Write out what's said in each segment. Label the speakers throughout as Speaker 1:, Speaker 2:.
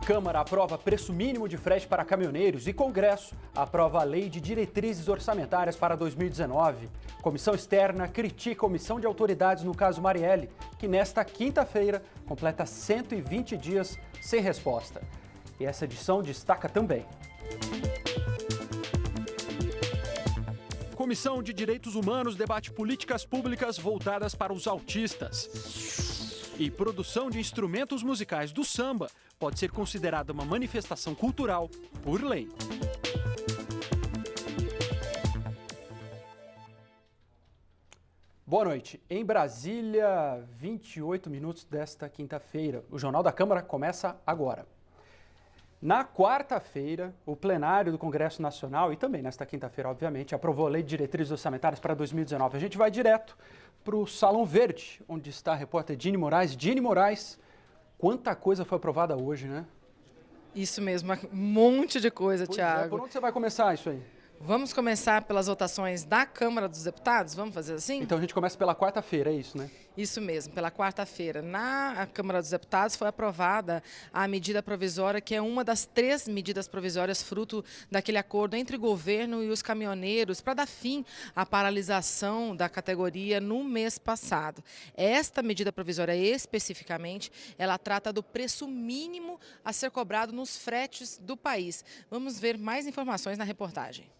Speaker 1: Câmara aprova preço mínimo de frete para caminhoneiros e Congresso aprova a lei de diretrizes orçamentárias para 2019. Comissão externa critica a omissão de autoridades no caso Marielle, que nesta quinta-feira completa 120 dias sem resposta. E essa edição destaca também: Comissão de Direitos Humanos debate políticas públicas voltadas para os autistas. E produção de instrumentos musicais do samba pode ser considerada uma manifestação cultural por lei. Boa noite. Em Brasília, 28 minutos desta quinta-feira. O Jornal da Câmara começa agora. Na quarta-feira, o plenário do Congresso Nacional, e também nesta quinta-feira, obviamente, aprovou a Lei de Diretrizes Orçamentárias para 2019. A gente vai direto para o Salão Verde, onde está a repórter Dini Moraes. Dini Moraes, quanta coisa foi aprovada hoje, né?
Speaker 2: Isso mesmo, um monte de coisa, Thiago.
Speaker 1: Por onde você vai começar isso aí?
Speaker 2: Vamos começar pelas votações da Câmara dos Deputados? Vamos fazer assim?
Speaker 1: Então a gente começa pela quarta-feira, é isso, né?
Speaker 2: Isso mesmo, pela quarta-feira. Na Câmara dos Deputados foi aprovada a medida provisória, que é uma das 3 medidas provisórias fruto daquele acordo entre o governo e os caminhoneiros para dar fim à paralisação da categoria no mês passado. Esta medida provisória especificamente, ela trata do preço mínimo a ser cobrado nos fretes do país. Vamos ver mais informações na reportagem.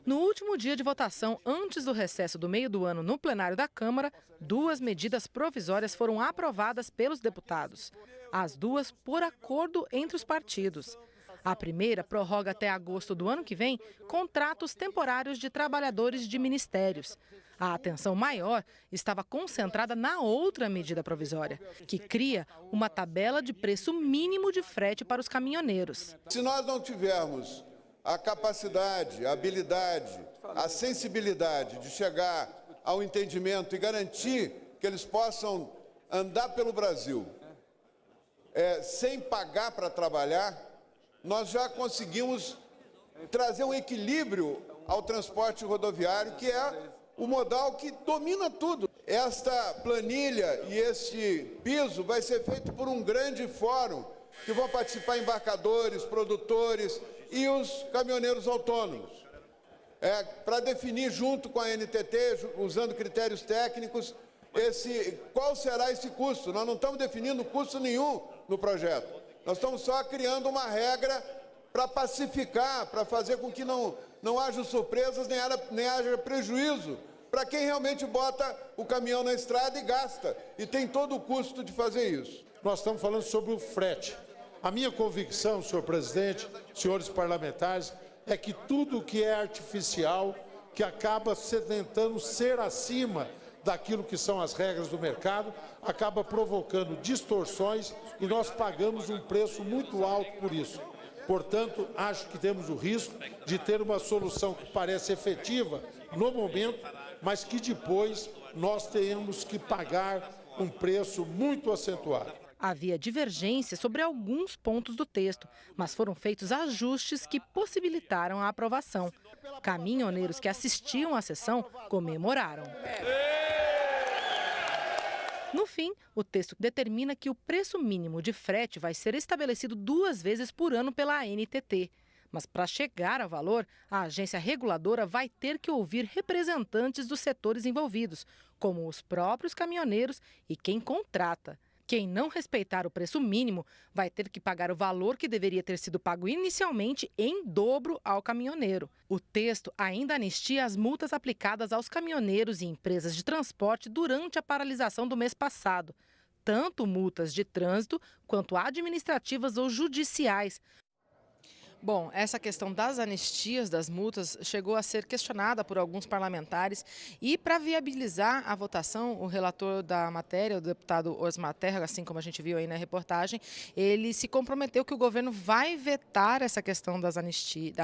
Speaker 2: No último dia de votação, antes do recesso do meio do ano no plenário da Câmara, 2 medidas provisórias foram aprovadas pelos deputados. As duas por acordo entre os partidos. A primeira prorroga até agosto do ano que vem contratos temporários de trabalhadores de ministérios. A atenção maior estava concentrada na outra medida provisória, que cria uma tabela de preço mínimo de frete para os caminhoneiros.
Speaker 3: Se nós não tivermos a capacidade, a habilidade, a sensibilidade de chegar ao entendimento e garantir que eles possam andar pelo Brasil sem pagar para trabalhar, nós já conseguimos trazer um equilíbrio ao transporte rodoviário, que é o modal que domina tudo. Esta planilha e este piso vai ser feito por um grande fórum, que vão participar embarcadores, produtores e os caminhoneiros autônomos, para definir junto com a NTT, usando critérios técnicos, qual será esse custo. Nós não estamos definindo custo nenhum no projeto, nós estamos só criando uma regra para pacificar, para fazer com que não haja surpresas nem haja prejuízo para quem realmente bota o caminhão na estrada e gasta, e tem todo o custo de fazer isso.
Speaker 4: Nós estamos falando sobre o frete. A minha convicção, senhor presidente, senhores parlamentares, é que tudo que é artificial, que acaba tentando ser acima daquilo que são as regras do mercado, acaba provocando distorções e nós pagamos um preço muito alto por isso. Portanto, acho que temos o risco de ter uma solução que parece efetiva no momento, mas que depois nós tenhamos que pagar um preço muito acentuado.
Speaker 2: Havia divergência sobre alguns pontos do texto, mas foram feitos ajustes que possibilitaram a aprovação. Caminhoneiros que assistiam à sessão comemoraram. No fim, o texto determina que o preço mínimo de frete vai ser estabelecido 2 vezes por ano pela ANTT. Mas para chegar ao valor, a agência reguladora vai ter que ouvir representantes dos setores envolvidos, como os próprios caminhoneiros e quem contrata. Quem não respeitar o preço mínimo vai ter que pagar o valor que deveria ter sido pago inicialmente em dobro ao caminhoneiro. O texto ainda anistia as multas aplicadas aos caminhoneiros e empresas de transporte durante a paralisação do mês passado, tanto multas de trânsito quanto administrativas ou judiciais. Bom, essa questão das anistias, das multas, chegou a ser questionada por alguns parlamentares e, para viabilizar a votação, o relator da matéria, o deputado Osmar Terra, assim como a gente viu aí na reportagem, ele se comprometeu que o governo vai vetar essa questão da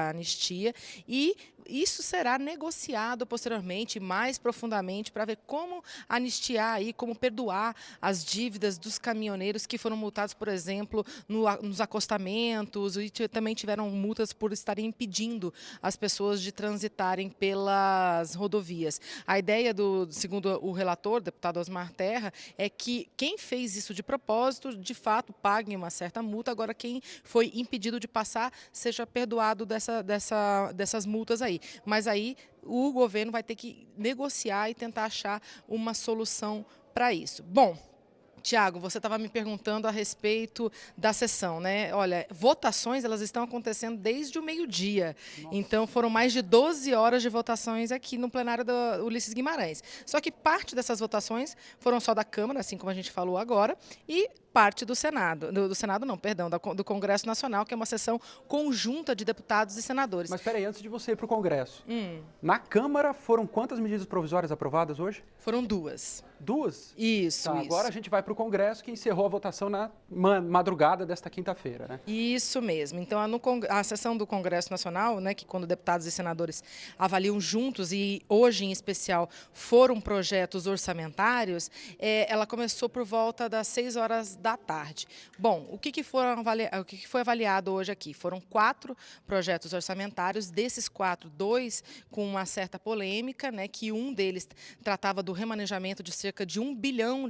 Speaker 2: anistia e isso será negociado posteriormente, mais profundamente, para ver como anistiar aí, como perdoar as dívidas dos caminhoneiros que foram multados, por exemplo, nos acostamentos, e também tiveram multas por estarem impedindo as pessoas de transitarem pelas rodovias. A ideia, segundo o relator, deputado Osmar Terra, é que quem fez isso de propósito, de fato, pague uma certa multa. Agora, quem foi impedido de passar, seja perdoado dessas multas aí. Mas aí o governo vai ter que negociar e tentar achar uma solução para isso. Bom, Tiago, você estava me perguntando a respeito da sessão, né? Olha, votações elas estão acontecendo desde o meio-dia. Então foram mais de 12 horas de votações aqui no plenário do Ulisses Guimarães. Só que parte dessas votações foram só da Câmara, assim como a gente falou agora, e parte do Senado. Do Senado não, perdão, do Congresso Nacional, que é uma sessão conjunta de deputados e senadores.
Speaker 1: Mas espera aí, antes de você ir para o Congresso, na Câmara foram quantas medidas provisórias aprovadas hoje?
Speaker 2: Foram 2.
Speaker 1: 2?
Speaker 2: Isso,
Speaker 1: tá,
Speaker 2: isso.
Speaker 1: Agora a gente vai para o Congresso, que encerrou a votação na madrugada desta quinta-feira, né?
Speaker 2: Isso mesmo. Então, a sessão do Congresso Nacional, né, que quando deputados e senadores avaliam juntos, e hoje em especial foram projetos orçamentários, ela começou por volta das 6 horas da tarde. Bom, o que foi avaliado hoje aqui? Foram 4 projetos orçamentários, desses 4, 2 com uma certa polêmica, né, que um deles tratava do remanejamento de cerca de R$1 bilhão.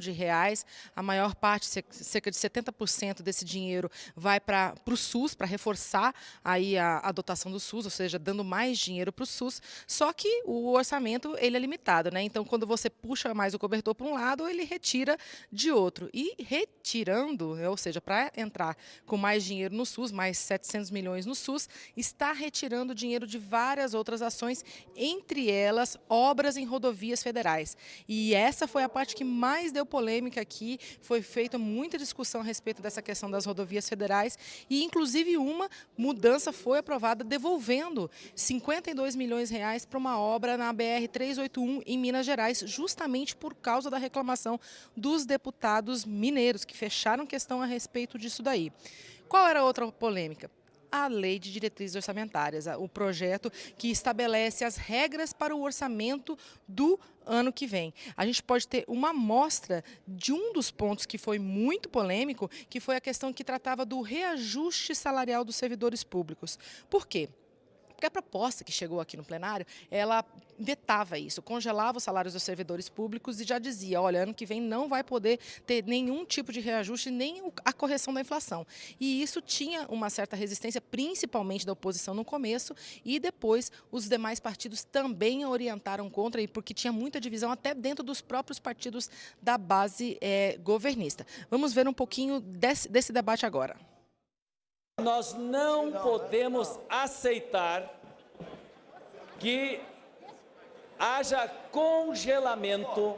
Speaker 2: A maior parte, cerca de 70% desse dinheiro, vai para o SUS, para reforçar aí a dotação do SUS, ou seja, dando mais dinheiro para o SUS. Só que o orçamento ele é limitado, né? Então, quando você puxa mais o cobertor para um lado, ele retira de outro. E retirando, ou seja, para entrar com mais dinheiro no SUS, mais 700 milhões no SUS, está retirando dinheiro de várias outras ações, entre elas obras em rodovias federais. E essa foi a parte que mais deu polêmica aqui, foi feita muita discussão a respeito dessa questão das rodovias federais e, inclusive, uma mudança foi aprovada devolvendo R$52 milhões para uma obra na BR-381 em Minas Gerais, justamente por causa da reclamação dos deputados mineiros, que fecharam questão a respeito disso daí. Qual era a outra polêmica? A Lei de Diretrizes Orçamentárias, o projeto que estabelece as regras para o orçamento do ano que vem. A gente pode ter uma amostra de um dos pontos que foi muito polêmico, que foi a questão que tratava do reajuste salarial dos servidores públicos. Por quê? Porque a proposta que chegou aqui no plenário, ela vetava isso, congelava os salários dos servidores públicos e já dizia, olha, ano que vem não vai poder ter nenhum tipo de reajuste, nem a correção da inflação. E isso tinha uma certa resistência, principalmente da oposição no começo, e depois os demais partidos também orientaram contra, porque tinha muita divisão até dentro dos próprios partidos da base governista. Vamos ver um pouquinho desse debate agora.
Speaker 5: Nós não podemos aceitar que haja congelamento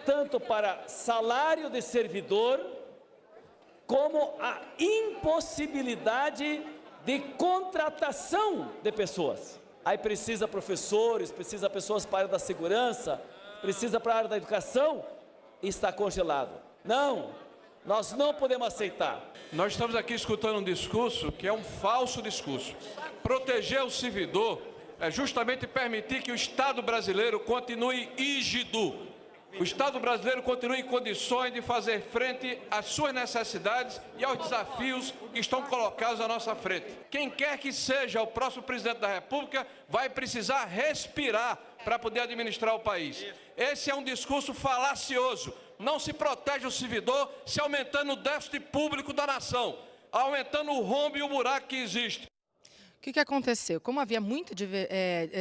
Speaker 5: tanto para salário de servidor, como a impossibilidade de contratação de pessoas. Aí precisa professores, precisa pessoas para a área da segurança, precisa para a área da educação, e está congelado. Não! Nós não podemos aceitar.
Speaker 6: Nós estamos aqui escutando um discurso que é um falso discurso. Proteger o servidor é justamente permitir que o Estado brasileiro continue rígido. O Estado brasileiro continue em condições de fazer frente às suas necessidades e aos desafios que estão colocados à nossa frente. Quem quer que seja o próximo presidente da República vai precisar respirar para poder administrar o país. Esse é um discurso falacioso. Não se protege o servidor se aumentando o déficit público da nação, aumentando o rombo e o buraco que existe.
Speaker 2: O que aconteceu? Como havia muita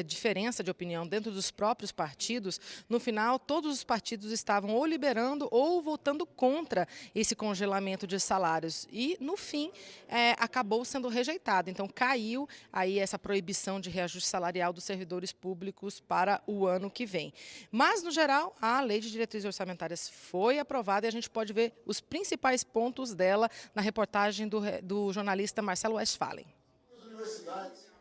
Speaker 2: diferença de opinião dentro dos próprios partidos, no final todos os partidos estavam ou liberando ou votando contra esse congelamento de salários. E, no fim, acabou sendo rejeitado. Então, caiu aí essa proibição de reajuste salarial dos servidores públicos para o ano que vem. Mas, no geral, a Lei de Diretrizes Orçamentárias foi aprovada e a gente pode ver os principais pontos dela na reportagem do jornalista Marcelo Westphalen.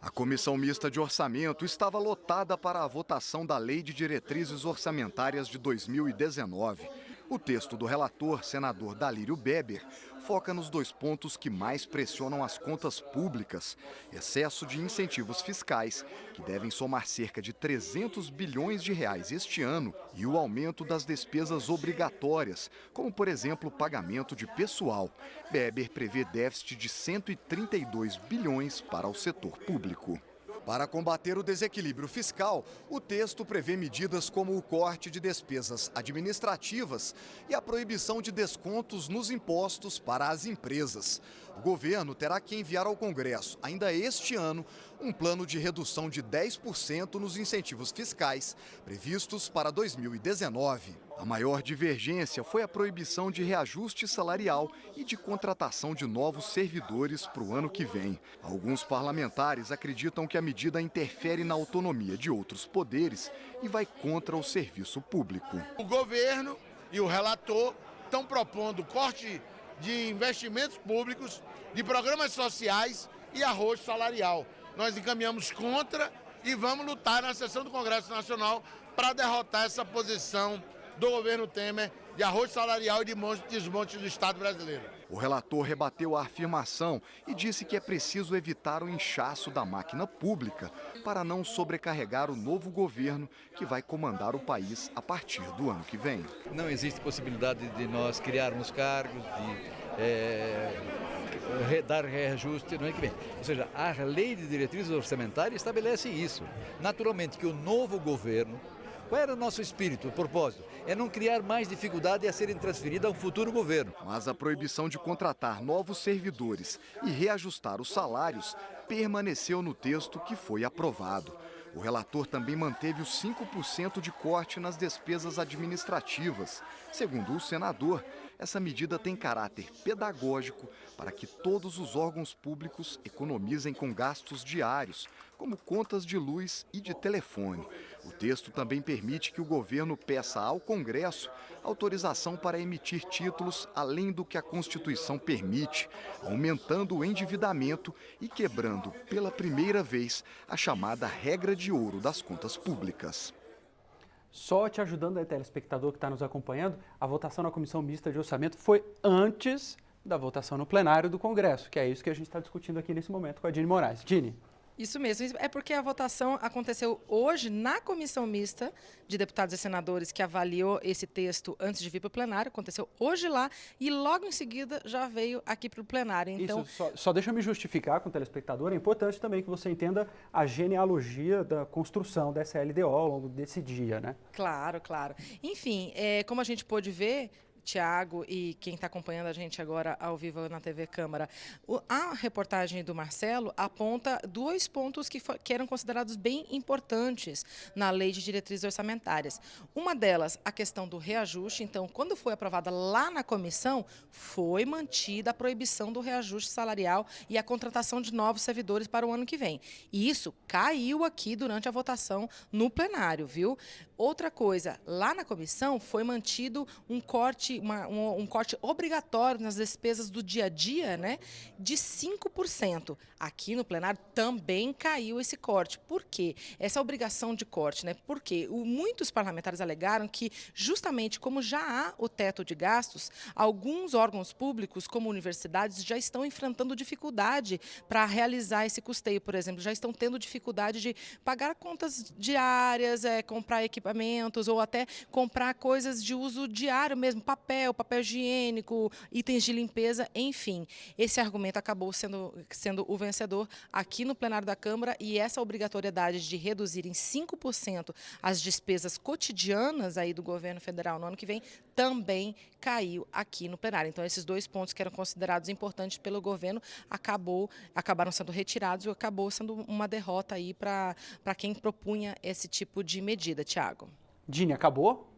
Speaker 7: A Comissão Mista de Orçamento estava lotada para a votação da Lei de Diretrizes Orçamentárias de 2019. O texto do relator, senador Dalírio Beber, foca nos 2 pontos que mais pressionam as contas públicas: excesso de incentivos fiscais, que devem somar cerca de 300 bilhões de reais este ano, e o aumento das despesas obrigatórias, como, por exemplo, o pagamento de pessoal. Beber prevê déficit de 132 bilhões para o setor público. Para combater o desequilíbrio fiscal, o texto prevê medidas como o corte de despesas administrativas e a proibição de descontos nos impostos para as empresas. O governo terá que enviar ao Congresso, ainda este ano, um plano de redução de 10% nos incentivos fiscais previstos para 2019. A maior divergência foi a proibição de reajuste salarial e de contratação de novos servidores para o ano que vem. Alguns parlamentares acreditam que a medida interfere na autonomia de outros poderes e vai contra o serviço público.
Speaker 8: O governo e o relator estão propondo corte de investimentos públicos, de programas sociais e arroz salarial. Nós encaminhamos contra e vamos lutar na sessão do Congresso Nacional para derrotar essa posição do governo Temer de arroz salarial e de desmonte do Estado brasileiro.
Speaker 7: O relator rebateu a afirmação e disse que é preciso evitar o inchaço da máquina pública para não sobrecarregar o novo governo que vai comandar o país a partir do ano que vem.
Speaker 9: Não existe possibilidade de nós criarmos cargos, de dar reajuste no ano que vem. Ou seja, a lei de diretrizes orçamentárias estabelece isso. Naturalmente que o novo governo, qual era o nosso espírito, o propósito? É não criar mais dificuldade a serem transferidas a um futuro governo.
Speaker 7: Mas a proibição de contratar novos servidores e reajustar os salários permaneceu no texto que foi aprovado. O relator também manteve os 5% de corte nas despesas administrativas. Segundo o senador, essa medida tem caráter pedagógico para que todos os órgãos públicos economizem com gastos diários, como contas de luz e de telefone. O texto também permite que o governo peça ao Congresso autorização para emitir títulos além do que a Constituição permite, aumentando o endividamento e quebrando pela primeira vez a chamada regra de ouro das contas públicas.
Speaker 1: Só te ajudando aí, telespectador que está nos acompanhando, a votação na Comissão Mista de Orçamento foi antes da votação no plenário do Congresso, que é isso que a gente está discutindo aqui nesse momento com a Dini Moraes. Dini.
Speaker 2: Isso mesmo, é porque a votação aconteceu hoje na Comissão Mista de Deputados e Senadores, que avaliou esse texto antes de vir para o plenário, aconteceu hoje lá e logo em seguida já veio aqui para o plenário. Então,
Speaker 1: isso, só deixa eu me justificar com o telespectador, é importante também que você entenda a genealogia da construção da SLDO ao longo desse dia, né?
Speaker 2: Claro, claro. Enfim, como a gente pôde ver, Tiago e quem está acompanhando a gente agora ao vivo na TV Câmara, a reportagem do Marcelo aponta 2 pontos que eram considerados bem importantes na Lei de Diretrizes Orçamentárias. Uma delas, a questão do reajuste. Então, quando foi aprovada lá na comissão, foi mantida a proibição do reajuste salarial e a contratação de novos servidores para o ano que vem. E isso caiu aqui durante a votação no plenário, viu? Outra coisa, lá na comissão foi mantido um corte obrigatório nas despesas do dia a dia, né, de 5%. Aqui no plenário também caiu esse corte. Por quê? Essa obrigação de corte, né? Porque muitos parlamentares alegaram que, justamente como já há o teto de gastos, alguns órgãos públicos, como universidades, já estão enfrentando dificuldade para realizar esse custeio, por exemplo. Já estão tendo dificuldade de pagar contas diárias, comprar equipamentos ou até comprar coisas de uso diário mesmo, papel higiênico, itens de limpeza, enfim. Esse argumento acabou sendo o vencedor aqui no plenário da Câmara, e essa obrigatoriedade de reduzir em 5% as despesas cotidianas aí do governo federal no ano que vem também caiu aqui no plenário. Então, esses 2 pontos que eram considerados importantes pelo governo acabaram sendo retirados e acabou sendo uma derrota aí para quem propunha esse tipo de medida. Tiago.
Speaker 1: Dini, acabou?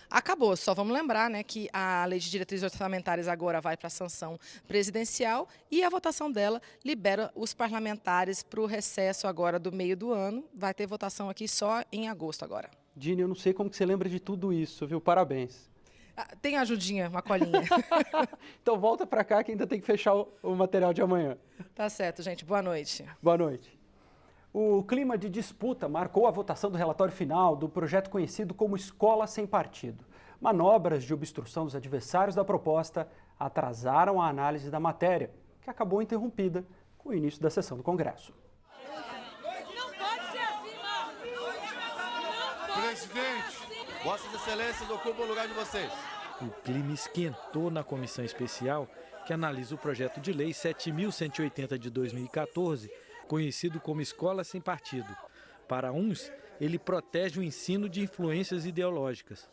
Speaker 2: Acabou, só vamos lembrar, né, que a Lei de Diretrizes Orçamentárias agora vai para a sanção presidencial e a votação dela libera os parlamentares para o recesso agora do meio do ano. Vai ter votação aqui só em agosto agora.
Speaker 1: Dini, eu não sei como que você lembra de tudo isso, viu? Parabéns.
Speaker 2: Tem ajudinha, uma colinha.
Speaker 1: Então volta para cá que ainda tem que fechar o material de amanhã.
Speaker 2: Tá certo, gente. Boa noite.
Speaker 1: Boa noite. O clima de disputa marcou a votação do relatório final do projeto conhecido como Escola Sem Partido. Manobras de obstrução dos adversários da proposta atrasaram a análise da matéria, que acabou interrompida com o início da sessão do Congresso.
Speaker 10: Presidente, Vossas Excelências ocupam o lugar de vocês.
Speaker 11: O clima esquentou na comissão especial que analisa o projeto de lei 7.180 de 2014, conhecido como Escola Sem Partido. Para uns, ele protege o ensino de influências ideológicas.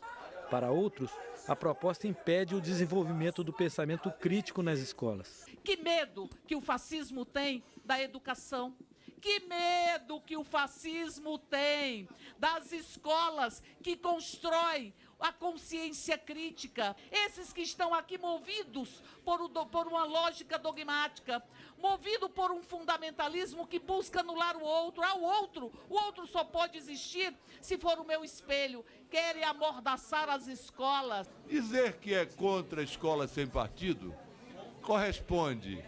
Speaker 11: Para outros, a proposta impede o desenvolvimento do pensamento crítico nas escolas.
Speaker 12: Que medo que o fascismo tem da educação. Que medo que o fascismo tem das escolas que constroem a consciência crítica. Esses que estão aqui movidos por uma lógica dogmática, movido por um fundamentalismo que busca anular o outro. O outro só pode existir se for o meu espelho. Querem amordaçar as escolas.
Speaker 10: Dizer que é contra a escola sem partido corresponde,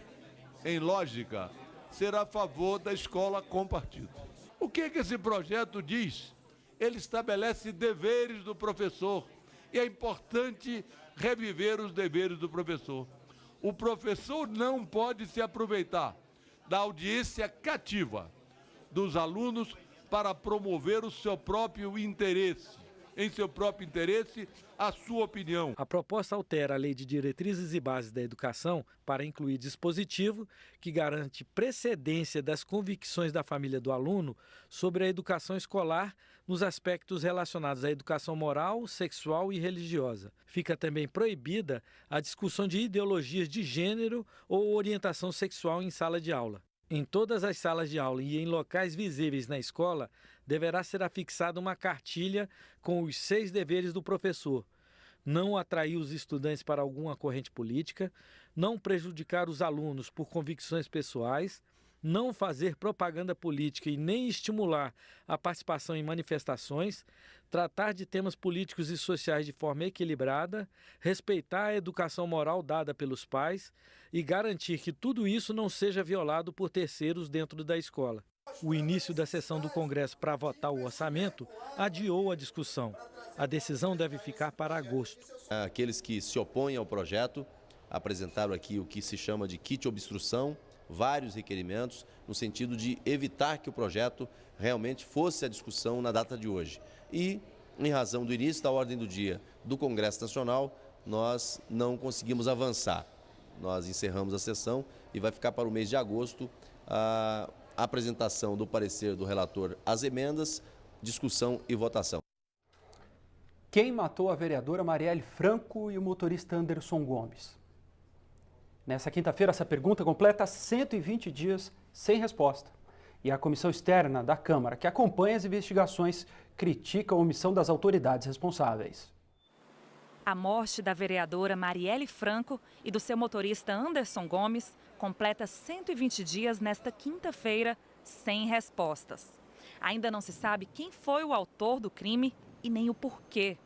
Speaker 10: em lógica, ser a favor da escola com partido. O que esse projeto diz? Ele estabelece deveres do professor e é importante reviver os deveres do professor. O professor não pode se aproveitar da audiência cativa dos alunos para promover o seu próprio interesse. Em seu próprio interesse, a sua opinião.
Speaker 11: A proposta altera a Lei de Diretrizes e Bases da Educação para incluir dispositivo que garante precedência das convicções da família do aluno sobre a educação escolar nos aspectos relacionados à educação moral, sexual e religiosa. Fica também proibida a discussão de ideologias de gênero ou orientação sexual em sala de aula. Em todas as salas de aula e em locais visíveis na escola, deverá ser afixada uma cartilha com os 6 deveres do professor: não atrair os estudantes para alguma corrente política, não prejudicar os alunos por convicções pessoais, não fazer propaganda política e nem estimular a participação em manifestações, tratar de temas políticos e sociais de forma equilibrada, respeitar a educação moral dada pelos pais e garantir que tudo isso não seja violado por terceiros dentro da escola. O início da sessão do Congresso para votar o orçamento adiou a discussão. A decisão deve ficar para agosto.
Speaker 13: Aqueles que se opõem ao projeto apresentaram aqui o que se chama de kit obstrução, vários requerimentos no sentido de evitar que o projeto realmente fosse a discussão na data de hoje. E, em razão do início da ordem do dia do Congresso Nacional, nós não conseguimos avançar. Nós encerramos a sessão e vai ficar para o mês de agosto a apresentação do parecer do relator às emendas, discussão e votação.
Speaker 1: Quem matou a vereadora Marielle Franco e o motorista Anderson Gomes? Nessa quinta-feira, essa pergunta completa 120 dias sem resposta. E a comissão externa da Câmara, que acompanha as investigações, critica a omissão das autoridades responsáveis.
Speaker 14: A morte da vereadora Marielle Franco e do seu motorista Anderson Gomes completa 120 dias nesta quinta-feira sem respostas. Ainda não se sabe quem foi o autor do crime e nem o porquê.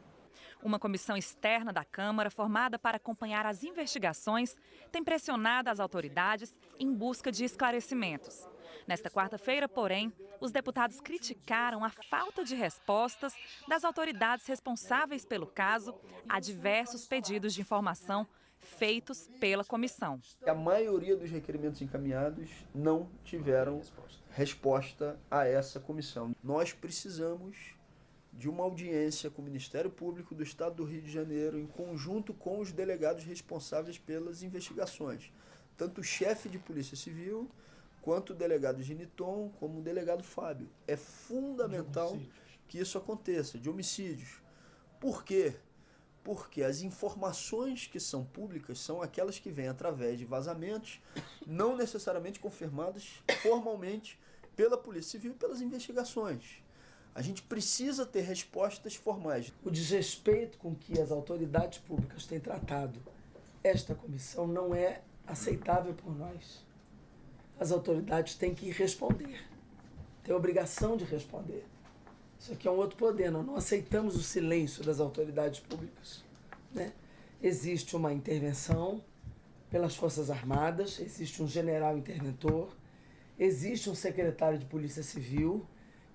Speaker 14: Uma comissão externa da Câmara, formada para acompanhar as investigações, tem pressionado as autoridades em busca de esclarecimentos. Nesta quarta-feira, porém, os deputados criticaram a falta de respostas das autoridades responsáveis pelo caso a diversos pedidos de informação feitos pela comissão.
Speaker 15: A maioria dos requerimentos encaminhados não tiveram resposta a essa comissão. Nós precisamos de uma audiência com o Ministério Público do Estado do Rio de Janeiro, em conjunto com os delegados responsáveis pelas investigações, tanto o chefe de Polícia Civil, quanto o delegado Giniton, como o delegado Fábio. É fundamental que isso aconteça, de homicídios. Por quê? Porque as informações que são públicas são aquelas que vêm através de vazamentos, não necessariamente confirmados formalmente pela Polícia Civil e pelas investigações. A gente precisa ter respostas formais.
Speaker 16: O desrespeito com que as autoridades públicas têm tratado esta comissão não é aceitável por nós. As autoridades têm que responder, têm a obrigação de responder. Isso aqui é um outro poder, nós não aceitamos o silêncio das autoridades públicas, né? Existe uma intervenção pelas Forças Armadas, existe um general interventor, existe um secretário de Polícia Civil,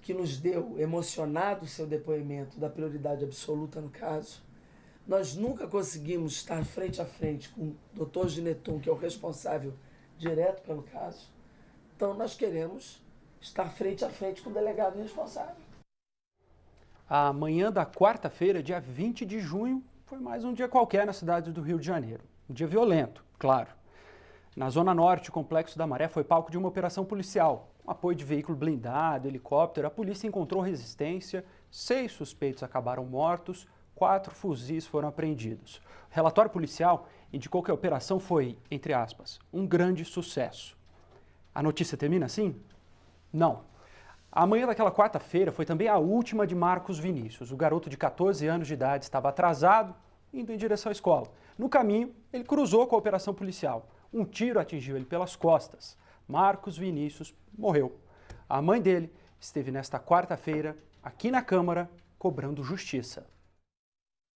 Speaker 16: que nos deu, emocionado, seu depoimento da prioridade absoluta no caso. Nós nunca conseguimos estar frente a frente com o doutor Gineton, que é o responsável direto pelo caso. Então, nós queremos estar frente a frente com o delegado responsável.
Speaker 1: A manhã da quarta-feira, dia 20 de junho, foi mais um dia qualquer na cidade do Rio de Janeiro. Um dia violento, claro. Na Zona Norte, o Complexo da Maré foi palco de uma operação policial. Com apoio de veículo blindado, helicóptero, a polícia encontrou resistência, 6 suspeitos acabaram mortos, 4 fuzis foram apreendidos. O relatório policial indicou que a operação foi, entre aspas, um grande sucesso. A notícia termina assim? Não. A manhã daquela quarta-feira foi também a última de Marcos Vinícius. O garoto de 14 anos de idade estava atrasado, indo em direção à escola. No caminho, ele cruzou com a operação policial. Um tiro atingiu ele pelas costas. Marcos Vinícius morreu. A mãe dele esteve nesta quarta-feira aqui na Câmara cobrando justiça.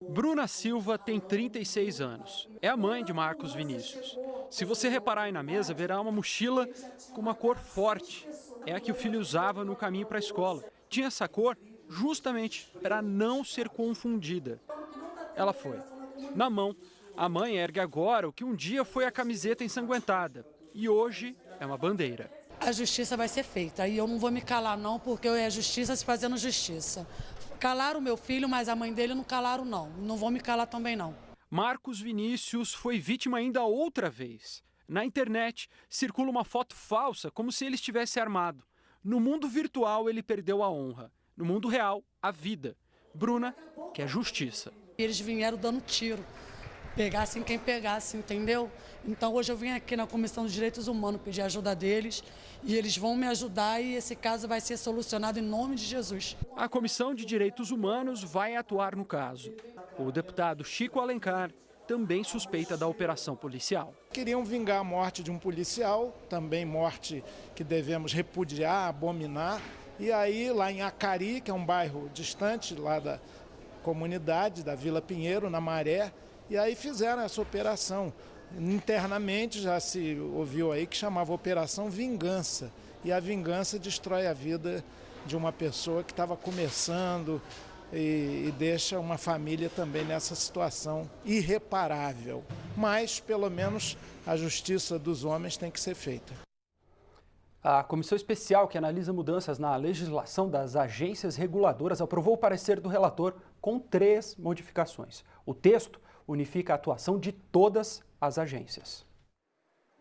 Speaker 1: Bruna Silva tem 36 anos. É a mãe de Marcos Vinícius. Se você reparar aí na mesa, verá uma mochila com uma cor forte. É a que o filho usava no caminho para a escola. Tinha essa cor justamente para não ser confundida. Ela foi. Na mão, a mãe ergue agora o que um dia foi a camiseta ensanguentada. E hoje é uma bandeira.
Speaker 17: A justiça vai ser feita. E eu não vou me calar não, porque é a justiça se fazendo justiça. Calaram o meu filho, mas a mãe dele não calaram não. Não vou me calar também não.
Speaker 1: Marcos Vinícius foi vítima ainda outra vez. Na internet circula uma foto falsa, como se ele estivesse armado. No mundo virtual ele perdeu a honra. No mundo real, a vida. Bruna quer justiça.
Speaker 17: Eles vieram dando tiro. Pegassem quem pegasse, entendeu? Então hoje eu vim aqui na Comissão de Direitos Humanos pedir ajuda deles e eles vão me ajudar e esse caso vai ser solucionado em nome de Jesus.
Speaker 1: A Comissão de Direitos Humanos vai atuar no caso. O deputado Chico Alencar também suspeita da operação policial.
Speaker 18: Queriam vingar a morte de um policial, também morte que devemos repudiar, abominar. E aí lá em Acari, que é um bairro distante lá da comunidade, da Vila Pinheiro, na Maré, e aí fizeram essa operação. Internamente já se ouviu aí que chamava Operação Vingança. E a vingança destrói a vida de uma pessoa que estava começando e deixa uma família também nessa situação irreparável. Mas, pelo menos, a justiça dos homens tem que ser feita.
Speaker 1: A comissão especial que analisa mudanças na legislação das agências reguladoras aprovou o parecer do relator com 3 modificações. O texto unifica a atuação de todas as agências.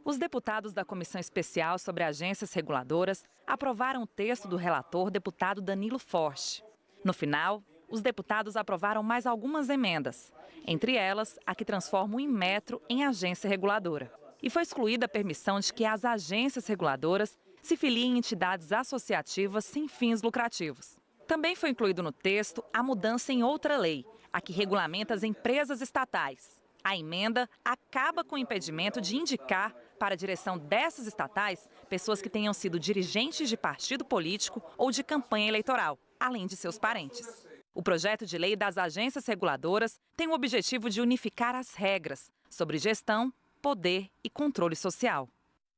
Speaker 14: Os deputados da Comissão Especial sobre Agências Reguladoras aprovaram o texto do relator, deputado Danilo Forte. No final, os deputados aprovaram mais algumas emendas, entre elas a que transforma o Inmetro em agência reguladora. E foi excluída a permissão de que as agências reguladoras se filiem em entidades associativas sem fins lucrativos. Também foi incluído no texto a mudança em outra lei, a que regulamenta as empresas estatais. A emenda acaba com o impedimento de indicar para a direção dessas estatais pessoas que tenham sido dirigentes de partido político ou de campanha eleitoral, além de seus parentes. O projeto de lei das agências reguladoras tem o objetivo de unificar as regras sobre gestão, poder e controle social.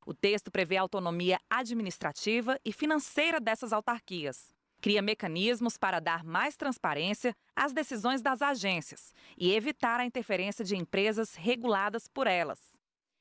Speaker 14: O texto prevê a autonomia administrativa e financeira dessas autarquias. Cria mecanismos para dar mais transparência às decisões das agências e evitar a interferência de empresas reguladas por elas.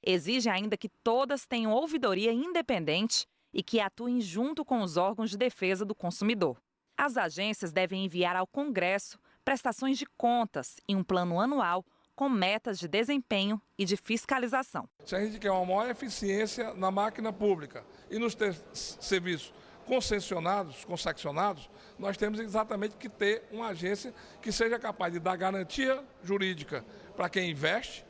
Speaker 14: Exige ainda que todas tenham ouvidoria independente e que atuem junto com os órgãos de defesa do consumidor. As agências devem enviar ao Congresso prestações de contas e um plano anual com metas de desempenho e de fiscalização.
Speaker 6: Se a gente quer uma maior eficiência na máquina pública e nos serviços concessionados, nós temos exatamente que ter uma agência que seja capaz de dar garantia jurídica para quem investe,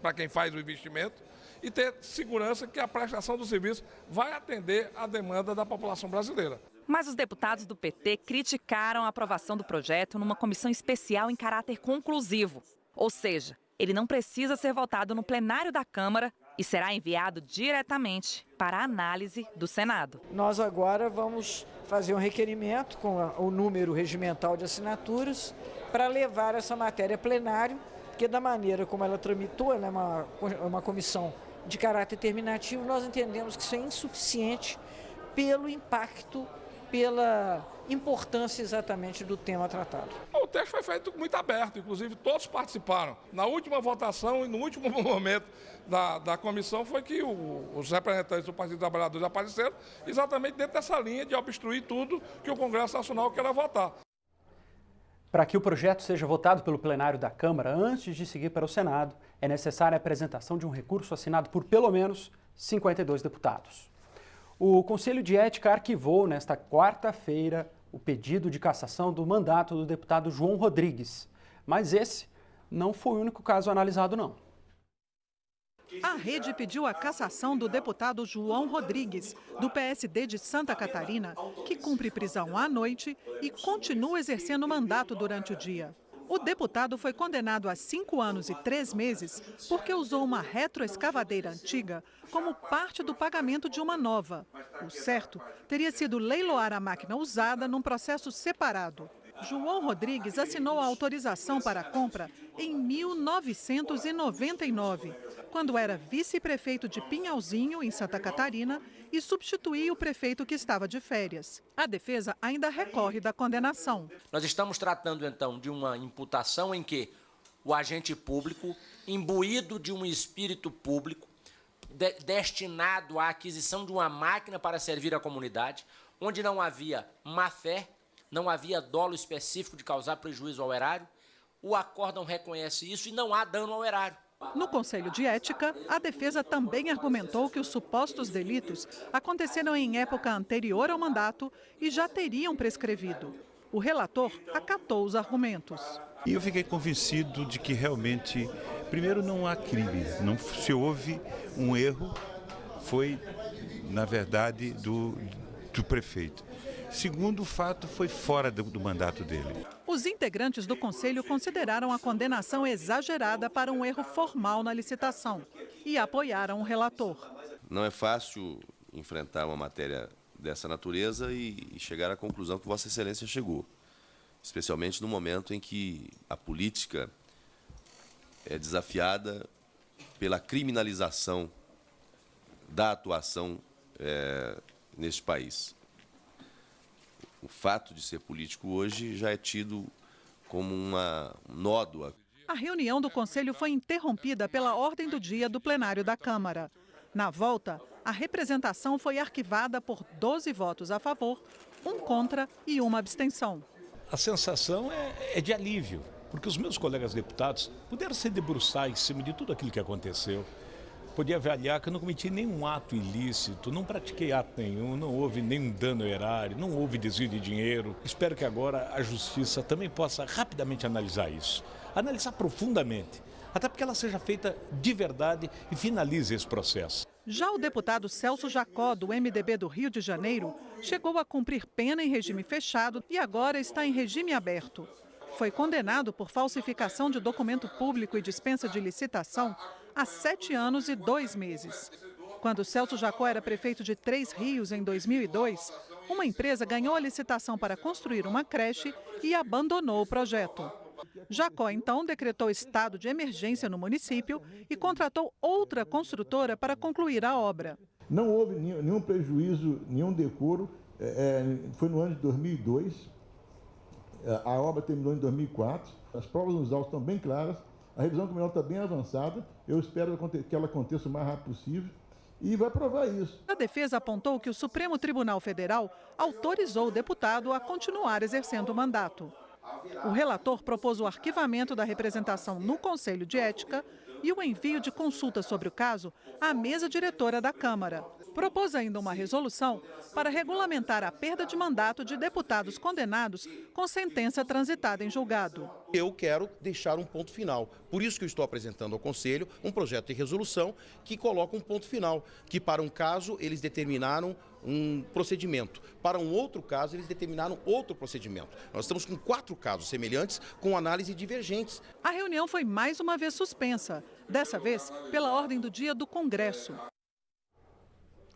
Speaker 6: para quem faz o investimento, e ter segurança que a prestação do serviço vai atender à demanda da população brasileira.
Speaker 14: Mas os deputados do PT criticaram a aprovação do projeto numa comissão especial em caráter conclusivo. Ou seja, ele não precisa ser votado no plenário da Câmara e será enviado diretamente para a análise do Senado.
Speaker 19: Nós agora vamos fazer um requerimento com o número regimental de assinaturas para levar essa matéria a plenário, porque da maneira como ela tramitou, né, uma comissão de caráter terminativo, nós entendemos que isso é insuficiente pelo impacto pela importância exatamente do tema tratado.
Speaker 20: O texto foi feito muito aberto, inclusive todos participaram. Na última votação e no último momento da comissão foi que os representantes do Partido dos Trabalhadores apareceram exatamente dentro dessa linha de obstruir tudo que o Congresso Nacional quer votar.
Speaker 1: Para que o projeto seja votado pelo plenário da Câmara antes de seguir para o Senado, é necessária a apresentação de um recurso assinado por pelo menos 52 deputados. O Conselho de Ética arquivou nesta quarta-feira o pedido de cassação do mandato do deputado João Rodrigues. Mas esse não foi o único caso analisado, não.
Speaker 21: A rede pediu a cassação do deputado João Rodrigues, do PSD de Santa Catarina, que cumpre prisão à noite e continua exercendo mandato durante o dia. O deputado foi condenado a 5 anos e 3 meses porque usou uma retroescavadeira antiga como parte do pagamento de uma nova. O certo teria sido leiloar a máquina usada num processo separado. João Rodrigues assinou a autorização para a compra em 1999, quando era vice-prefeito de Pinhalzinho, em Santa Catarina, e substituía o prefeito que estava de férias. A defesa ainda recorre da condenação.
Speaker 22: Nós estamos tratando, então, de uma imputação em que o agente público, imbuído de um espírito público, destinado à aquisição de uma máquina para servir a comunidade, onde não havia má-fé, não havia dolo específico de causar prejuízo ao erário, o acórdão reconhece isso e não há dano ao erário.
Speaker 21: No Conselho de Ética, a defesa também argumentou que os supostos delitos aconteceram em época anterior ao mandato e já teriam prescrevido. O relator acatou os argumentos.
Speaker 23: E eu fiquei convencido de que realmente, primeiro, não há crime. Não, se houve um erro, foi, na verdade, do prefeito. Segundo, o fato foi fora do mandato dele.
Speaker 21: Os integrantes do Conselho consideraram a condenação exagerada para um erro formal na licitação e apoiaram o relator.
Speaker 13: Não é fácil enfrentar uma matéria dessa natureza e chegar à conclusão que Vossa Excelência chegou, especialmente no momento em que a política é desafiada pela criminalização da atuação neste país. O fato de ser político hoje já é tido como uma nódoa.
Speaker 21: A reunião do Conselho foi interrompida pela ordem do dia do plenário da Câmara. Na volta, a representação foi arquivada por 12 votos a favor, 1 contra e 1 abstenção.
Speaker 24: A sensação é de alívio, porque os meus colegas deputados puderam se debruçar em cima de tudo aquilo que aconteceu. Podia avaliar que eu não cometi nenhum ato ilícito, não pratiquei ato nenhum, não houve nenhum dano ao erário, não houve desvio de dinheiro. Espero que agora a Justiça também possa rapidamente analisar isso, analisar profundamente, até porque ela seja feita de verdade e finalize esse processo.
Speaker 21: Já o deputado Celso Jacó, do MDB do Rio de Janeiro, chegou a cumprir pena em regime fechado e agora está em regime aberto. Foi condenado por falsificação de documento público e dispensa de licitação há 7 anos e 2 meses. Quando Celso Jacó era prefeito de Três Rios, em 2002, uma empresa ganhou a licitação para construir uma creche e abandonou o projeto. Jacó, então, decretou estado de emergência no município e contratou outra construtora para concluir a obra.
Speaker 25: Não houve nenhum prejuízo, nenhum decoro. Foi no ano de 2002. A obra terminou em 2004. As provas nos autos estão bem claras. A revisão criminal está bem avançada. Eu espero que ela aconteça o mais rápido possível e vai provar isso.
Speaker 21: A defesa apontou que o Supremo Tribunal Federal autorizou o deputado a continuar exercendo o mandato. O relator propôs o arquivamento da representação no Conselho de Ética e o envio de consulta sobre o caso à mesa diretora da Câmara. Propôs ainda uma resolução para regulamentar a perda de mandato de deputados condenados com sentença transitada em julgado.
Speaker 26: Eu quero deixar um ponto final. Por isso que eu estou apresentando ao Conselho um projeto de resolução que coloca um ponto final, que para um caso eles determinaram um procedimento, para um outro caso eles determinaram outro procedimento. Nós estamos com 4 casos semelhantes com análise divergentes.
Speaker 21: A reunião foi mais uma vez suspensa, dessa vez pela ordem do dia do Congresso.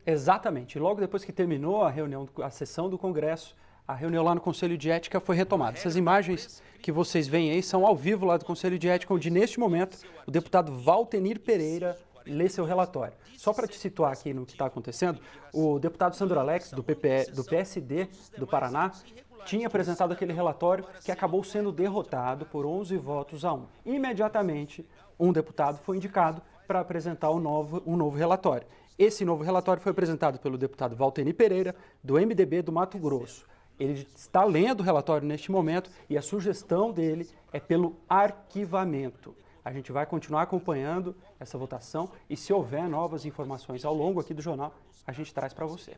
Speaker 1: Exatamente. Logo depois que terminou a sessão do Congresso, a reunião lá no Conselho de Ética foi retomada. Essas imagens que vocês veem aí são ao vivo lá do Conselho de Ética, onde neste momento o deputado Valtenir Pereira ler seu relatório. Só para te situar aqui no que está acontecendo, o deputado Sandro Alex, do PSD do Paraná, tinha apresentado aquele relatório que acabou sendo derrotado por 11 votos a 1. Imediatamente, um deputado foi indicado para apresentar um novo relatório. Esse novo relatório foi apresentado pelo deputado Valteni Pereira, do MDB do Mato Grosso. Ele está lendo o relatório neste momento e a sugestão dele é pelo arquivamento. A gente vai continuar acompanhando essa votação e se houver novas informações ao longo aqui do jornal, a gente traz para você.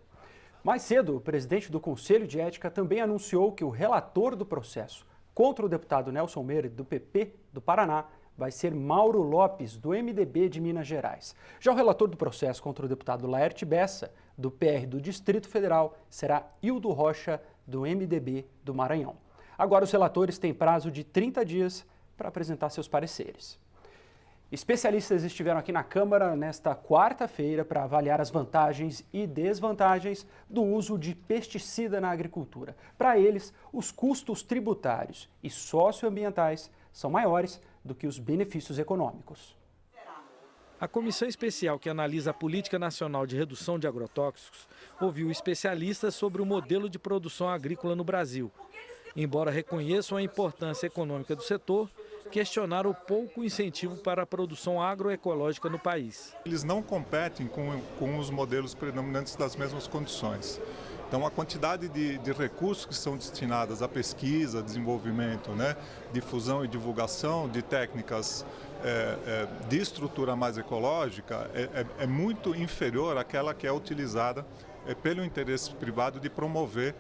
Speaker 1: Mais cedo, o presidente do Conselho de Ética também anunciou que o relator do processo contra o deputado Nelson Meire, do PP do Paraná, vai ser Mauro Lopes, do MDB de Minas Gerais. Já o relator do processo contra o deputado Laerte Bessa, do PR do Distrito Federal, será Hildo Rocha, do MDB do Maranhão. Agora, os relatores têm prazo de 30 dias para apresentar seus pareceres. Especialistas estiveram aqui na Câmara nesta quarta-feira para avaliar as vantagens e desvantagens do uso de pesticida na agricultura. Para eles, os custos tributários e socioambientais são maiores do que os benefícios econômicos.
Speaker 11: A comissão especial que analisa a Política Nacional de Redução de Agrotóxicos ouviu especialistas sobre o modelo de produção agrícola no Brasil. Embora reconheçam a importância econômica do setor, questionaram o pouco incentivo para a produção agroecológica no país.
Speaker 3: Eles não competem com os modelos predominantes das mesmas condições. Então, a quantidade de recursos que são destinados à pesquisa, desenvolvimento, difusão e divulgação de técnicas de estrutura mais ecológica é muito inferior àquela que é utilizada pelo interesse privado de promover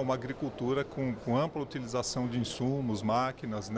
Speaker 3: uma agricultura com ampla utilização de insumos, máquinas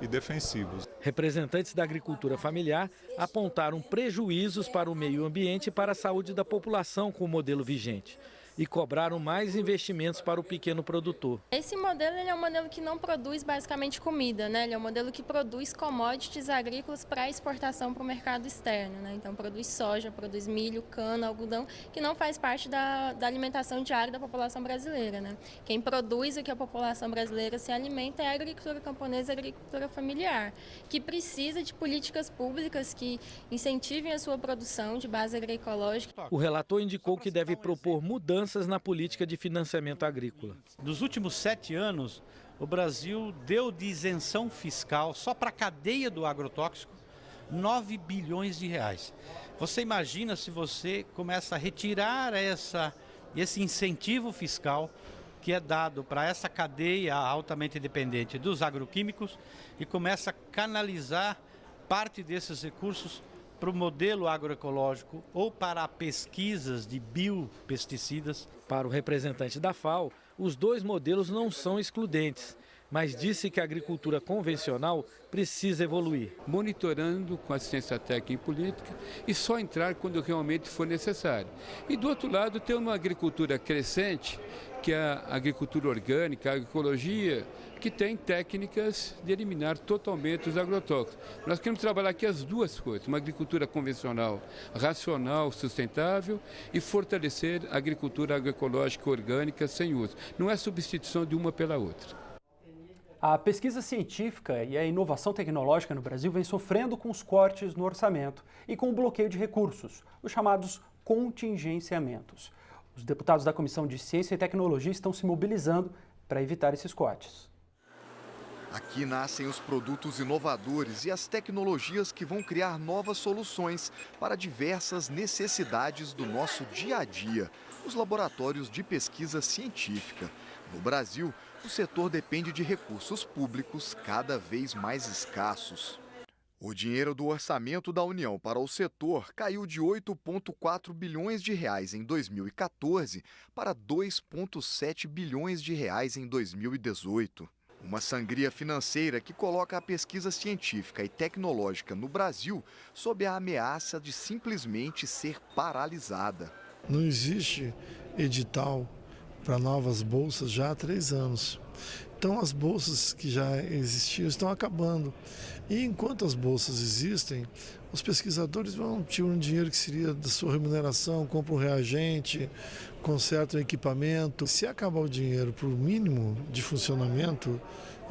Speaker 3: e defensivos.
Speaker 11: Representantes da agricultura familiar apontaram prejuízos para o meio ambiente e para a saúde da população com o modelo vigente e cobraram mais investimentos para o pequeno produtor.
Speaker 4: Esse modelo é um modelo que não produz basicamente comida, Ele é um modelo que produz commodities agrícolas para exportação para o mercado externo, Então produz soja, produz milho, cana, algodão, que não faz parte da alimentação diária da população brasileira, Quem produz o que a população brasileira se alimenta é a agricultura camponesa e a agricultura familiar, que precisa de políticas públicas que incentivem a sua produção de base agroecológica.
Speaker 11: O relator indicou que deve propor mudanças na política de financiamento agrícola.
Speaker 5: Nos últimos 7 anos, o Brasil deu de isenção fiscal só para a cadeia do agrotóxico 9 bilhões de reais. Você imagina se você começa a retirar esse incentivo fiscal que é dado para essa cadeia altamente dependente dos agroquímicos e começa a canalizar parte desses recursos para o modelo agroecológico ou para pesquisas de biopesticidas.
Speaker 11: Para o representante da FAO, os dois modelos não são excludentes, mas disse que a agricultura convencional precisa evoluir.
Speaker 7: Monitorando com assistência técnica e política e só entrar quando realmente for necessário. E do outro lado, ter uma agricultura crescente, que é a agricultura orgânica, a agroecologia, que tem técnicas de eliminar totalmente os agrotóxicos. Nós queremos trabalhar aqui as duas coisas, uma agricultura convencional, racional, sustentável e fortalecer a agricultura agroecológica orgânica sem uso. Não é substituição de uma pela outra.
Speaker 1: A pesquisa científica e a inovação tecnológica no Brasil vem sofrendo com os cortes no orçamento e com o bloqueio de recursos, os chamados contingenciamentos. Os deputados da Comissão de Ciência e Tecnologia estão se mobilizando para evitar esses cortes.
Speaker 8: Aqui nascem os produtos inovadores e as tecnologias que vão criar novas soluções para diversas necessidades do nosso dia a dia, os laboratórios de pesquisa científica. No Brasil, o setor depende de recursos públicos cada vez mais escassos. O dinheiro do orçamento da União para o setor caiu de 8,4 bilhões de reais em 2014 para 2,7 bilhões de reais em 2018. Uma sangria financeira que coloca a pesquisa científica e tecnológica no Brasil sob a ameaça de simplesmente ser paralisada.
Speaker 9: Não existe edital para novas bolsas já há 3 anos.
Speaker 2: Então as bolsas que já existiam estão acabando. E enquanto as bolsas existem, os pesquisadores tiram um dinheiro que seria da sua remuneração, compram um reagente, consertam equipamento. Se acabar o dinheiro para o mínimo de funcionamento,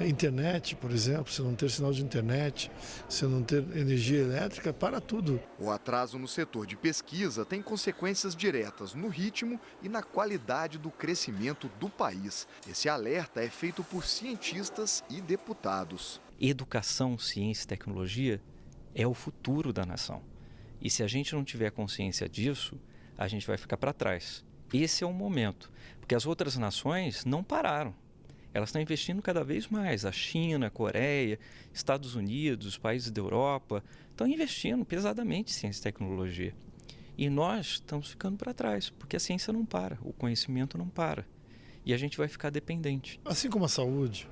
Speaker 2: internet, por exemplo, se não ter sinal de internet, se não ter energia elétrica, para tudo.
Speaker 8: O atraso no setor de pesquisa tem consequências diretas no ritmo e na qualidade do crescimento do país. Esse alerta é feito por cientistas e deputados.
Speaker 9: Educação, ciência e tecnologia é o futuro da nação. E se a gente não tiver consciência disso, a gente vai ficar para trás. Esse é o momento, porque as outras nações não pararam. Elas estão investindo cada vez mais. A China, a Coreia, Estados Unidos, os países da Europa estão investindo pesadamente em ciência e tecnologia. E nós estamos ficando para trás, porque a ciência não para, o conhecimento não para. E a gente vai ficar dependente.
Speaker 2: Assim como a saúde,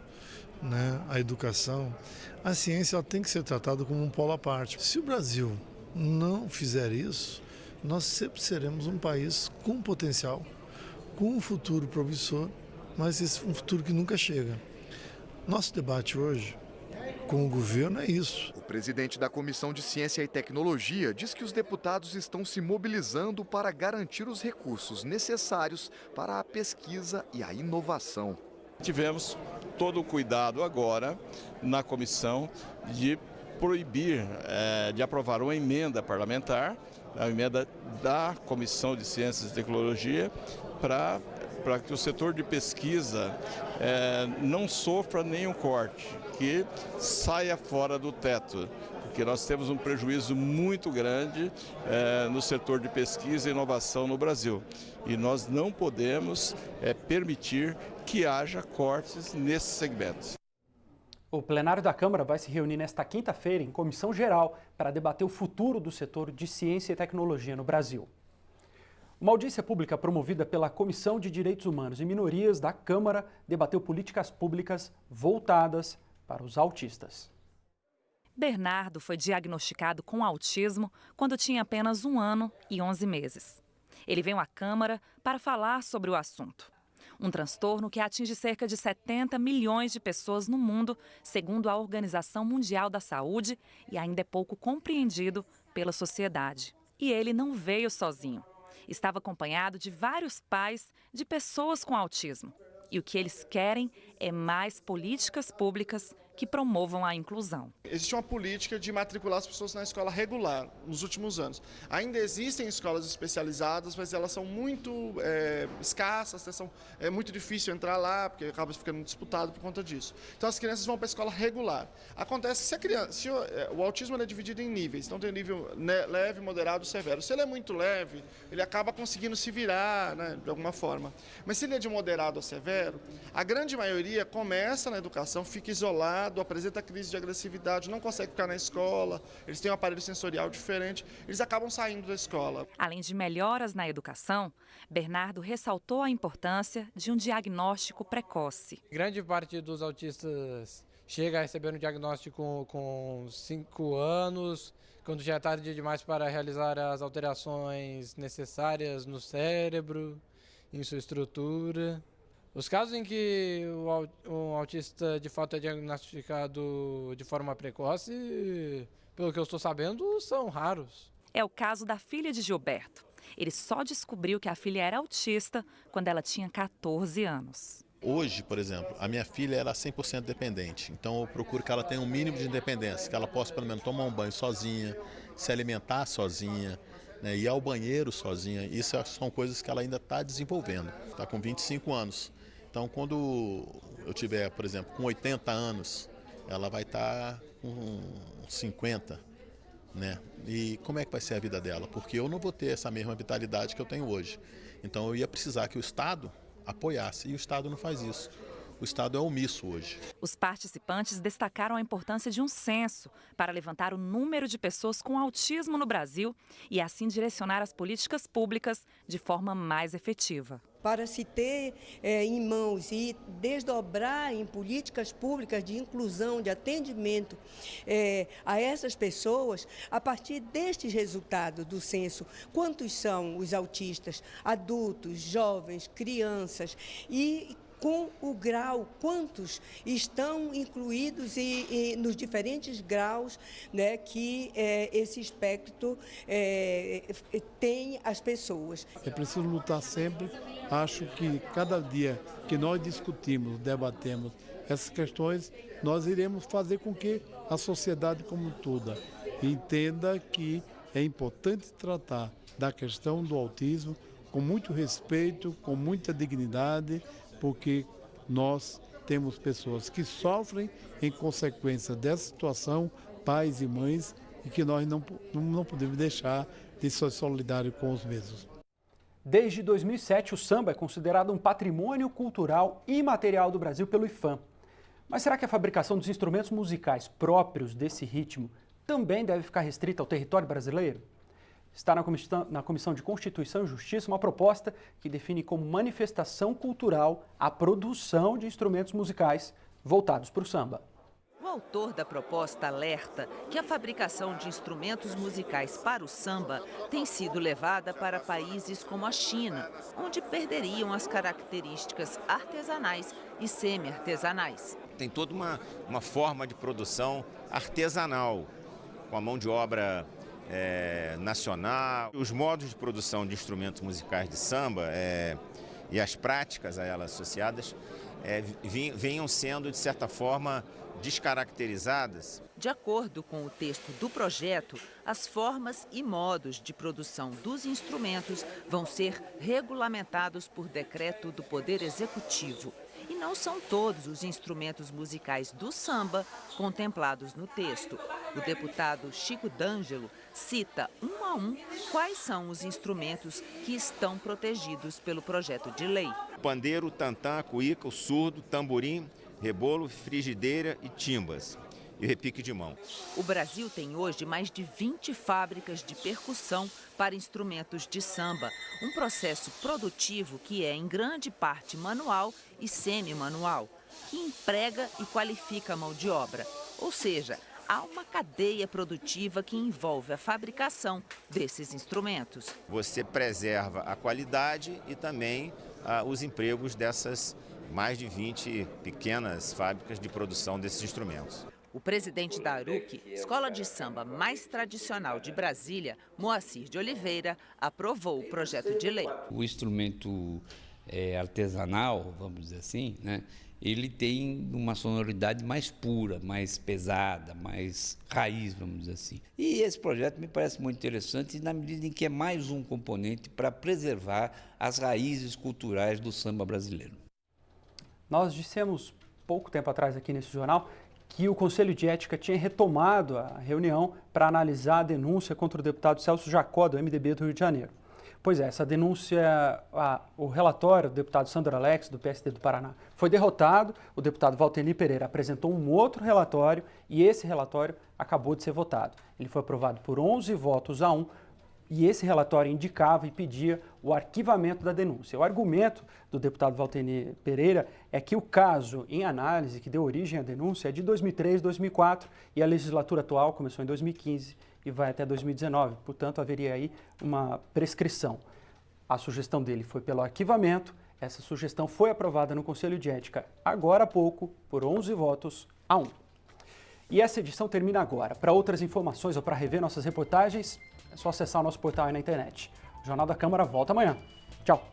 Speaker 2: a educação, a ciência ela tem que ser tratada como um polo à parte. Se o Brasil não fizer isso, nós sempre seremos um país com potencial, com um futuro promissor, mas esse é um futuro que nunca chega. Nosso debate hoje com o governo é isso.
Speaker 8: O presidente da Comissão de Ciência e Tecnologia diz que os deputados estão se mobilizando para garantir os recursos necessários para a pesquisa e a inovação.
Speaker 10: Tivemos todo o cuidado agora na comissão de proibir, de aprovar uma emenda parlamentar, a emenda da Comissão de Ciências e Tecnologia, para que o setor de pesquisa não sofra nenhum corte, que saia fora do teto, porque nós temos um prejuízo muito grande no setor de pesquisa e inovação no Brasil. E nós não podemos permitir que haja cortes nesses segmentos.
Speaker 1: O plenário da Câmara vai se reunir nesta quinta-feira em comissão geral para debater o futuro do setor de ciência e tecnologia no Brasil. Uma audiência pública promovida pela Comissão de Direitos Humanos e Minorias da Câmara debateu políticas públicas voltadas para os autistas.
Speaker 14: Bernardo foi diagnosticado com autismo quando tinha apenas 1 ano e 11 meses. Ele veio à Câmara para falar sobre o assunto. Um transtorno que atinge cerca de 70 milhões de pessoas no mundo, segundo a Organização Mundial da Saúde, e ainda é pouco compreendido pela sociedade. E ele não veio sozinho. Estava acompanhado de vários pais de pessoas com autismo. E o que eles querem é mais políticas públicas que promovam a inclusão.
Speaker 12: Existe uma política de matricular as pessoas na escola regular nos últimos anos. Ainda existem escolas especializadas, mas elas são muito escassas, é muito difícil entrar lá, porque acaba ficando disputado por conta disso. Então as crianças vão para a escola regular. Acontece que se o autismo é dividido em níveis, então tem nível leve, moderado e severo. Se ele é muito leve, ele acaba conseguindo se virar, de alguma forma. Mas se ele é de moderado a severo, a grande maioria começa na educação, fica isolado, apresenta crise de agressividade, não consegue ficar na escola, eles têm um aparelho sensorial diferente, eles acabam saindo da escola.
Speaker 14: Além de melhoras na educação, Bernardo ressaltou a importância de um diagnóstico precoce.
Speaker 15: Grande parte dos autistas chega a receber um diagnóstico com 5 anos, quando já é tarde demais para realizar as alterações necessárias no cérebro, em sua estrutura. Os casos em que o autista de fato é diagnosticado de forma precoce, pelo que eu estou sabendo, são raros.
Speaker 14: É o caso da filha de Gilberto. Ele só descobriu que a filha era autista quando ela tinha 14 anos.
Speaker 16: Hoje, por exemplo, a minha filha era 100% dependente, então eu procuro que ela tenha um mínimo de independência, que ela possa pelo menos tomar um banho sozinha, se alimentar sozinha, ir ao banheiro sozinha. Isso são coisas que ela ainda está desenvolvendo, está com 25 anos. Então, quando eu tiver, por exemplo, com 80 anos, ela vai estar com 50, E como é que vai ser a vida dela? Porque eu não vou ter essa mesma vitalidade que eu tenho hoje. Então, eu ia precisar que o Estado apoiasse, e o Estado não faz isso. O Estado é omisso hoje.
Speaker 14: Os participantes destacaram a importância de um censo para levantar o número de pessoas com autismo no Brasil e assim direcionar as políticas públicas de forma mais efetiva.
Speaker 27: Para se ter em mãos e desdobrar em políticas públicas de inclusão, de atendimento a essas pessoas, a partir destes resultados do censo, quantos são os autistas, adultos, jovens, crianças, e com o grau, quantos estão incluídos e nos diferentes graus, né, que esse espectro tem as pessoas.
Speaker 6: É preciso lutar sempre. Acho que cada dia que nós discutimos, debatemos essas questões, nós iremos fazer com que a sociedade como toda entenda que é importante tratar da questão do autismo com muito respeito, com muita dignidade, porque nós temos pessoas que sofrem em consequência dessa situação, pais e mães, e que nós não podemos deixar de ser solidários com os mesmos.
Speaker 1: Desde 2007, o samba é considerado um patrimônio cultural imaterial do Brasil pelo IPHAN. Mas será que a fabricação dos instrumentos musicais próprios desse ritmo também deve ficar restrita ao território brasileiro? Está na Comissão de Constituição e Justiça uma proposta que define como manifestação cultural a produção de instrumentos musicais voltados para o samba.
Speaker 17: O autor da proposta alerta que a fabricação de instrumentos musicais para o samba tem sido levada para países como a China, onde perderiam as características artesanais e semi-artesanais.
Speaker 18: Tem toda uma forma de produção artesanal, com a mão de obra nacional. Os modos de produção de instrumentos musicais de samba e as práticas a elas associadas venham sendo, de certa forma, descaracterizadas.
Speaker 17: De acordo com o texto do projeto, as formas e modos de produção dos instrumentos vão ser regulamentados por decreto do Poder Executivo. E não são todos os instrumentos musicais do samba contemplados no texto. O deputado Chico D'Angelo cita um a um quais são os instrumentos que estão protegidos pelo projeto de lei.
Speaker 18: Pandeiro, tantã, cuíca, o surdo, tamborim, rebolo, frigideira e timbas. E o repique de mão.
Speaker 17: O Brasil tem hoje mais de 20 fábricas de percussão para instrumentos de samba, um processo produtivo que é em grande parte manual e semi-manual, que emprega e qualifica a mão de obra, ou seja, há uma cadeia produtiva que envolve a fabricação desses instrumentos.
Speaker 18: Você preserva a qualidade e também os empregos dessas mais de 20 pequenas fábricas de produção desses instrumentos.
Speaker 17: O presidente da ARUC, escola de samba mais tradicional de Brasília, Moacir de Oliveira, aprovou o projeto de lei.
Speaker 19: O instrumento artesanal, vamos dizer assim, né, ele tem uma sonoridade mais pura, mais pesada, mais raiz, vamos dizer assim. E esse projeto me parece muito interessante na medida em que é mais um componente para preservar as raízes culturais do samba brasileiro.
Speaker 1: Nós dissemos pouco tempo atrás aqui nesse jornal que o Conselho de Ética tinha retomado a reunião para analisar a denúncia contra o deputado Celso Jacó, do MDB do Rio de Janeiro. Pois é, essa denúncia, o relatório do deputado Sandro Alex, do PSD do Paraná, foi derrotado. O deputado Valtenir Pereira apresentou um outro relatório e esse relatório acabou de ser votado. Ele foi aprovado por 11 votos a 1 e esse relatório indicava e pedia o arquivamento da denúncia. O argumento do deputado Valtenir Pereira é que o caso em análise que deu origem à denúncia é de 2003, 2004 e a legislatura atual começou em 2015 e vai até 2019, portanto haveria aí uma prescrição. A sugestão dele foi pelo arquivamento, essa sugestão foi aprovada no Conselho de Ética agora há pouco por 11 votos a 1. E essa edição termina agora. Para outras informações ou para rever nossas reportagens, é só acessar o nosso portal aí na internet. O Jornal da Câmara volta amanhã. Tchau!